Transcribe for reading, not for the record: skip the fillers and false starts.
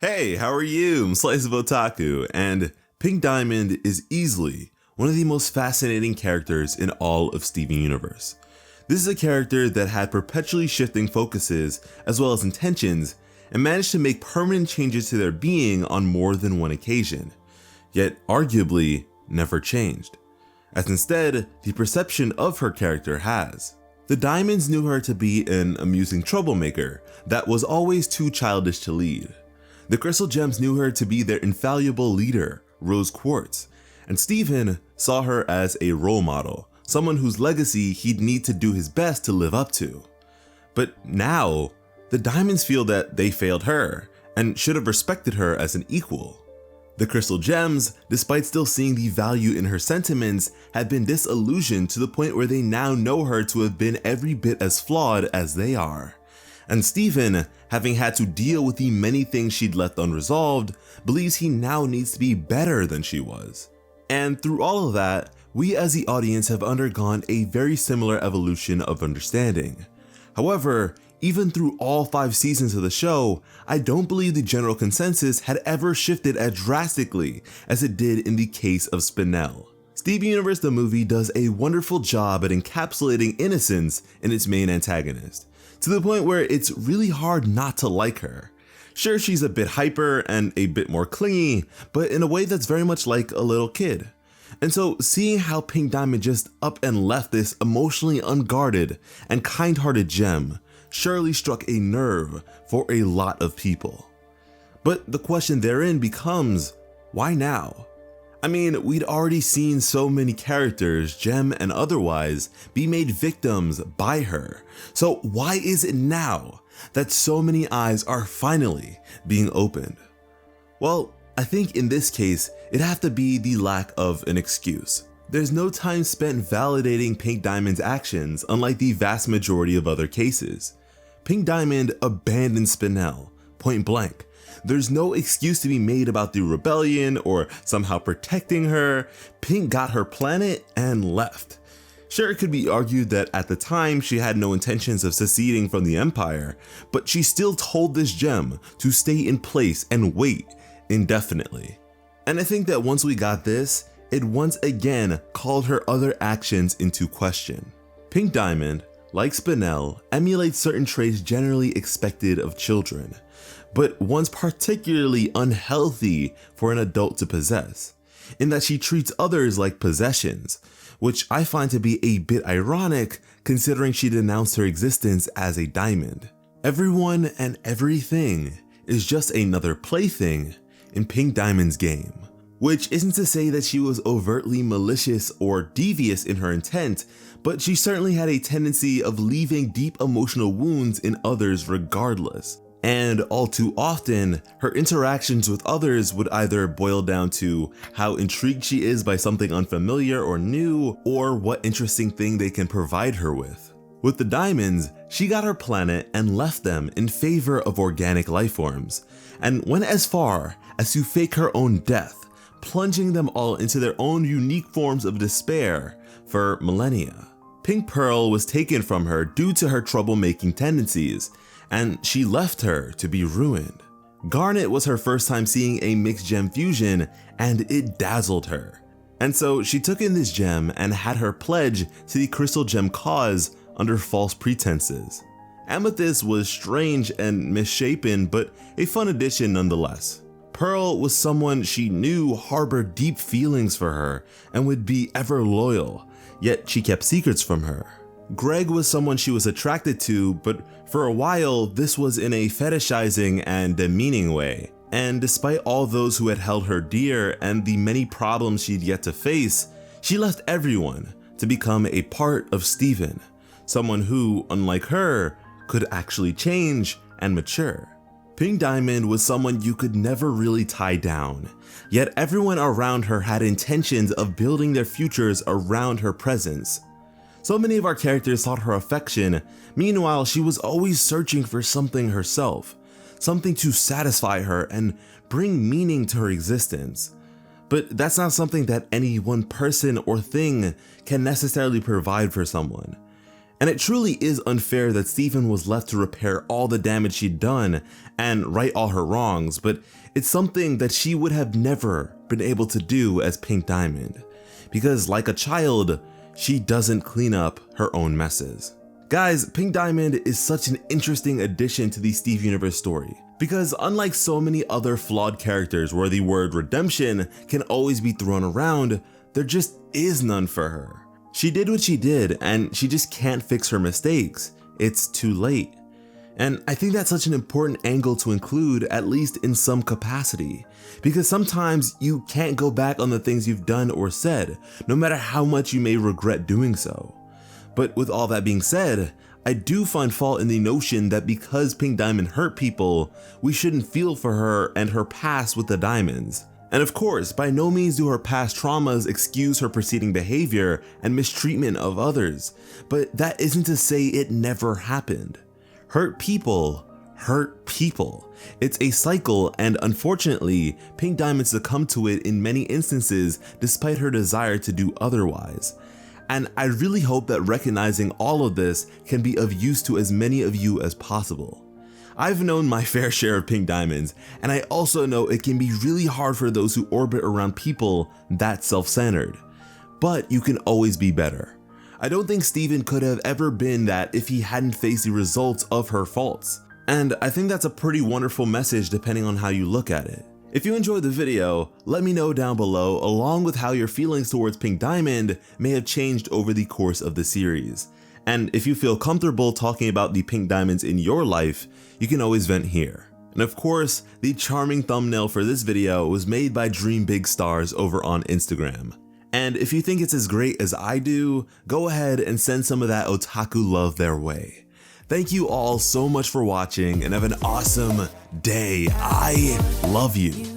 Hey, how are you? I'm SliceofOtaku, and Pink Diamond is easily one of the most fascinating characters in all of Steven Universe. This is a character that had perpetually shifting focuses as well as intentions and managed to make permanent changes to their being on more than one occasion, yet arguably never changed, as instead the perception of her character has. The Diamonds knew her to be an amusing troublemaker that was always too childish to lead. The Crystal Gems knew her to be their infallible leader, Rose Quartz, and Steven saw her as a role model, someone whose legacy he'd need to do his best to live up to. But now, the Diamonds feel that they failed her and should have respected her as an equal. The Crystal Gems, despite still seeing the value in her sentiments, have been disillusioned to the point where they now know her to have been every bit as flawed as they are. And Steven, having had to deal with the many things she'd left unresolved, believes he now needs to be better than she was. And through all of that, we as the audience have undergone a very similar evolution of understanding. However, even through all 5 seasons of the show, I don't believe the general consensus had ever shifted as drastically as it did in the case of Spinel. Steven Universe the movie does a wonderful job at encapsulating innocence in its main antagonist, to the point where it's really hard not to like her. Sure, she's a bit hyper and a bit more clingy, but in a way that's very much like a little kid. And so seeing how Pink Diamond just up and left this emotionally unguarded and kind-hearted gem surely struck a nerve for a lot of people. But the question therein becomes, why now? I mean, we'd already seen so many characters, gem and otherwise, be made victims by her. So why is it now that so many eyes are finally being opened? Well, I think in this case, it'd have to be the lack of an excuse. There's no time spent validating Pink Diamond's actions, unlike the vast majority of other cases. Pink Diamond abandoned Spinel, point blank. There's no excuse to be made about the rebellion or somehow protecting her. Pink got her planet and left. Sure, it could be argued that at the time she had no intentions of seceding from the Empire, but she still told this gem to stay in place and wait indefinitely. And I think that once we got this, it once again called her other actions into question. Pink Diamond, like Spinel, emulates certain traits generally expected of children, but one's particularly unhealthy for an adult to possess, in that she treats others like possessions, which I find to be a bit ironic considering she denounced her existence as a diamond. Everyone and everything is just another plaything in Pink Diamond's game, which isn't to say that she was overtly malicious or devious in her intent, but she certainly had a tendency of leaving deep emotional wounds in others regardless. And all too often, her interactions with others would either boil down to how intrigued she is by something unfamiliar or new, or what interesting thing they can provide her with. With the Diamonds, she got her planet and left them in favor of organic lifeforms, and went as far as to fake her own death, plunging them all into their own unique forms of despair for millennia. Pink Pearl was taken from her due to her troublemaking tendencies, and she left her to be ruined. Garnet was her first time seeing a mixed gem fusion, and it dazzled her. And so she took in this gem and had her pledge to the Crystal Gem cause under false pretenses. Amethyst was strange and misshapen, but a fun addition nonetheless. Pearl was someone she knew harbored deep feelings for her and would be ever loyal, yet she kept secrets from her. Greg was someone she was attracted to, but for a while this was in a fetishizing and demeaning way. And despite all those who had held her dear and the many problems she'd yet to face, she left everyone to become a part of Steven, someone who, unlike her, could actually change and mature. Pink Diamond was someone you could never really tie down, yet everyone around her had intentions of building their futures around her presence. So many of our characters sought her affection, meanwhile she was always searching for something herself, something to satisfy her and bring meaning to her existence. But that's not something that any one person or thing can necessarily provide for someone. And it truly is unfair that Steven was left to repair all the damage she'd done and right all her wrongs, but it's something that she would have never been able to do as Pink Diamond, because like a child, she doesn't clean up her own messes. Guys, Pink Diamond is such an interesting addition to the Steve Universe story, because unlike so many other flawed characters where the word redemption can always be thrown around, there just is none for her. She did what she did, and she just can't fix her mistakes. It's too late. And I think that's such an important angle to include, at least in some capacity, because sometimes you can't go back on the things you've done or said, no matter how much you may regret doing so. But with all that being said, I do find fault in the notion that because Pink Diamond hurt people, we shouldn't feel for her and her past with the diamonds. And of course, by no means do her past traumas excuse her preceding behavior and mistreatment of others, but that isn't to say it never happened. Hurt people hurt people. It's a cycle, and unfortunately, Pink Diamond succumbed to it in many instances despite her desire to do otherwise. And I really hope that recognizing all of this can be of use to as many of you as possible. I've known my fair share of Pink Diamonds, and I also know it can be really hard for those who orbit around people that self-centered. But you can always be better. I don't think Steven could have ever been that if he hadn't faced the results of her faults. And I think that's a pretty wonderful message depending on how you look at it. If you enjoyed the video, let me know down below along with how your feelings towards Pink Diamond may have changed over the course of the series. And if you feel comfortable talking about the Pink Diamonds in your life, you can always vent here. And of course, the charming thumbnail for this video was made by Dream Big Stars over on Instagram. And if you think it's as great as I do, go ahead and send some of that otaku love their way. Thank you all so much for watching and have an awesome day. I love you.